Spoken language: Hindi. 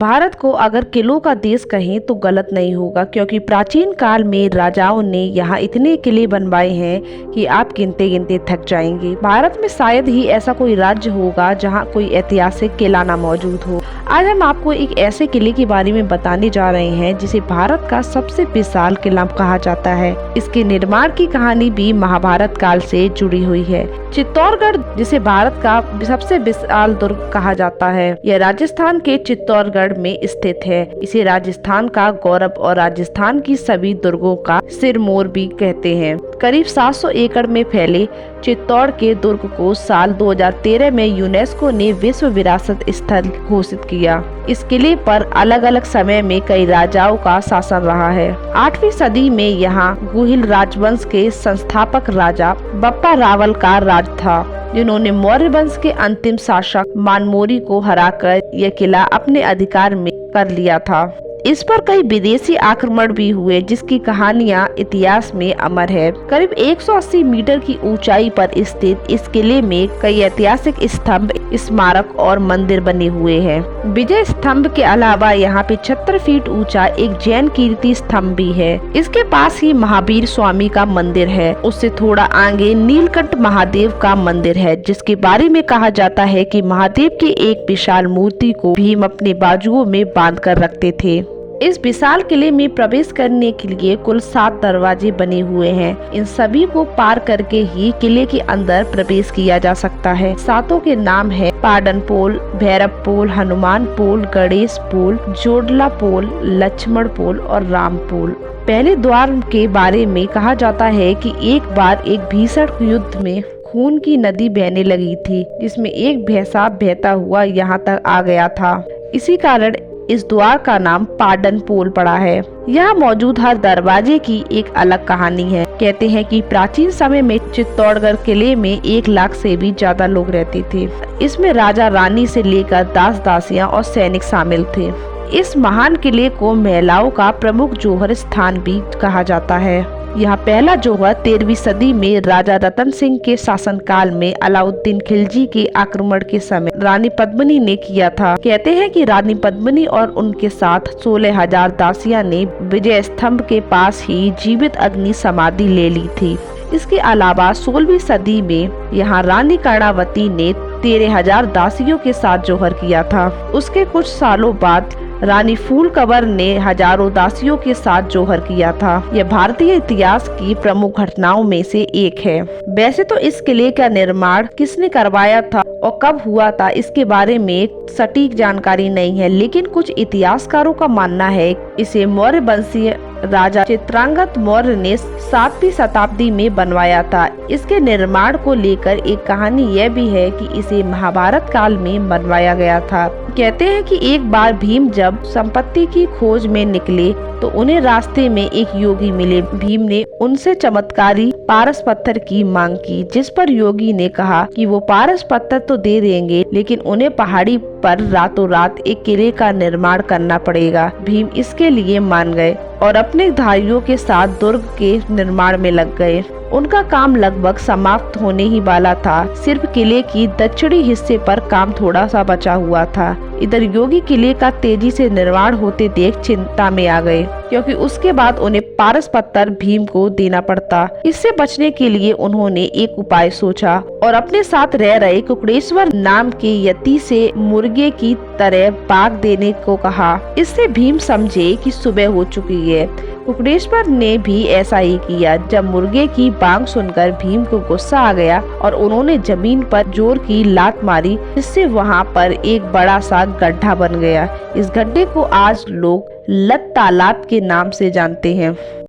भारत को अगर किलों का देश कहें तो गलत नहीं होगा, क्योंकि प्राचीन काल में राजाओं ने यहाँ इतने किले बनवाए हैं कि आप गिनते गिनते थक जाएंगे। भारत में शायद ही ऐसा कोई राज्य होगा जहाँ कोई ऐतिहासिक किला ना मौजूद हो। आज हम आपको एक ऐसे किले के बारे में बताने जा रहे हैं जिसे भारत का सबसे विशाल किला कहा जाता है। इसके निर्माण की कहानी भी महाभारत काल से जुड़ी हुई है। चित्तौड़गढ़, जिसे भारत का सबसे विशाल दुर्ग कहा जाता है, यह राजस्थान के चित्तौड़गढ़ में स्थित है। इसे राजस्थान का गौरव और राजस्थान की सभी दुर्गों का सिरमौर भी कहते हैं। करीब 700 एकड़ में फैले चित्तौड़ के दुर्ग को साल 2013 में यूनेस्को ने विश्व विरासत स्थल घोषित किया। इस किले पर अलग अलग समय में कई राजाओं का शासन रहा है। 8वीं सदी में यहाँ गुहिल राजवंश के संस्थापक राजा बप्पा रावल का राज था, जिन्होंने मौर्य वंश के अंतिम शासक मानमोरी को हराकर यह किला अपने अधिकार में कर लिया था। इस पर कई विदेशी आक्रमण भी हुए, जिसकी कहानियां इतिहास में अमर है। करीब 180 मीटर की ऊंचाई पर स्थित इस किले में कई ऐतिहासिक स्तंभ, स्मारक और मंदिर बने हुए हैं। विजय स्तंभ के अलावा यहाँ पे 76 फीट ऊंचा एक जैन कीर्ति स्तंभ भी है। इसके पास ही महावीर स्वामी का मंदिर है। उससे थोड़ा आगे नीलकंठ महादेव का मंदिर है, जिसके बारे में कहा जाता है कि महादेव की एक विशाल मूर्ति को भीम अपने बाजुओं में बांध कर रखते थे। इस विशाल किले में प्रवेश करने के लिए कुल 7 दरवाजे बने हुए हैं। इन सभी को पार करके ही किले के अंदर प्रवेश किया जा सकता है। 7 के नाम है पाडन पोल, भैरव पोल, हनुमान पोल, गणेश पोल, जोडला पोल, लक्ष्मण पोल और राम पोल। पहले द्वार के बारे में कहा जाता है कि एक बार एक भीषण युद्ध में खून की नदी बहने लगी थी, जिसमें एक भैंसा बहता हुआ यहाँ तक आ गया था। इसी कारण इस द्वार का नाम पाडन पोल पड़ा है। यहाँ मौजूद हर दरवाजे की एक अलग कहानी है। कहते हैं कि प्राचीन समय में चित्तौड़गढ़ किले में 1 लाख से भी ज्यादा लोग रहते थे। इसमें राजा रानी से लेकर दास दासियां और सैनिक शामिल थे। इस महान किले को महिलाओं का प्रमुख जौहर स्थान भी कहा जाता है। यहाँ पहला जौहर 13वीं सदी में राजा रतन सिंह के शासनकाल में अलाउद्दीन खिलजी के आक्रमण के समय रानी पद्मिनी ने किया था। कहते हैं कि रानी पद्मिनी और उनके साथ 16,000 दासियां ने विजय स्तंभ के पास ही जीवित अग्नि समाधि ले ली थी। इसके अलावा 16वीं सदी में यहाँ रानी कर्णावती ने 13,000 दासियों के साथ जौहर किया था। उसके कुछ सालों बाद रानी फूलकवर ने हजारों दासियों के साथ जौहर किया था। यह भारतीय इतिहास की प्रमुख घटनाओं में से एक है। वैसे तो इस किले का निर्माण किसने करवाया था और कब हुआ था, इसके बारे में सटीक जानकारी नहीं है, लेकिन कुछ इतिहासकारों का मानना है इसे मौर्य वंशीय राजा चित्रांगद मौर्य ने 7वीं शताब्दी में बनवाया था। इसके निर्माण को लेकर एक कहानी यह भी है कि इसे महाभारत काल में बनवाया गया था। कहते हैं कि एक बार भीम जब संपत्ति की खोज में निकले तो उन्हें रास्ते में एक योगी मिले। भीम ने उनसे चमत्कारी पारस पत्थर की मांग की, जिस पर योगी ने कहा कि वो पारस पत्थर तो दे देंगे, लेकिन उन्हें पहाड़ी पर रातों रात एक किले का निर्माण करना पड़ेगा। भीम इसके लिए मान गए और अपने धारियों के साथ दुर्ग के निर्माण में लग गए। उनका काम लगभग समाप्त होने ही वाला था। सिर्फ किले की दक्षिणी हिस्से पर काम थोड़ा सा बचा हुआ था। इधर योगी किले का तेजी से निर्माण होते देख चिंता में आ गए, क्योंकि उसके बाद उन्हें पारस पत्थर भीम को देना पड़ता। इससे बचने के लिए उन्होंने एक उपाय सोचा और अपने साथ रह रहे कुकड़ेश्वर नाम के यति से मुर्गे की तरह बाग देने को कहा। इससे भीम समझे कि सुबह हो चुकी है। कुकड़ेश्वर ने भी ऐसा ही किया। जब मुर्गे की बांग सुनकर भीम को गुस्सा आ गया और उन्होंने जमीन पर जोर की लात मारी, जिससे वहां पर एक बड़ा सा गड्ढा बन गया। इस गड्ढे को आज लोग लत तालाब के नाम से जानते हैं।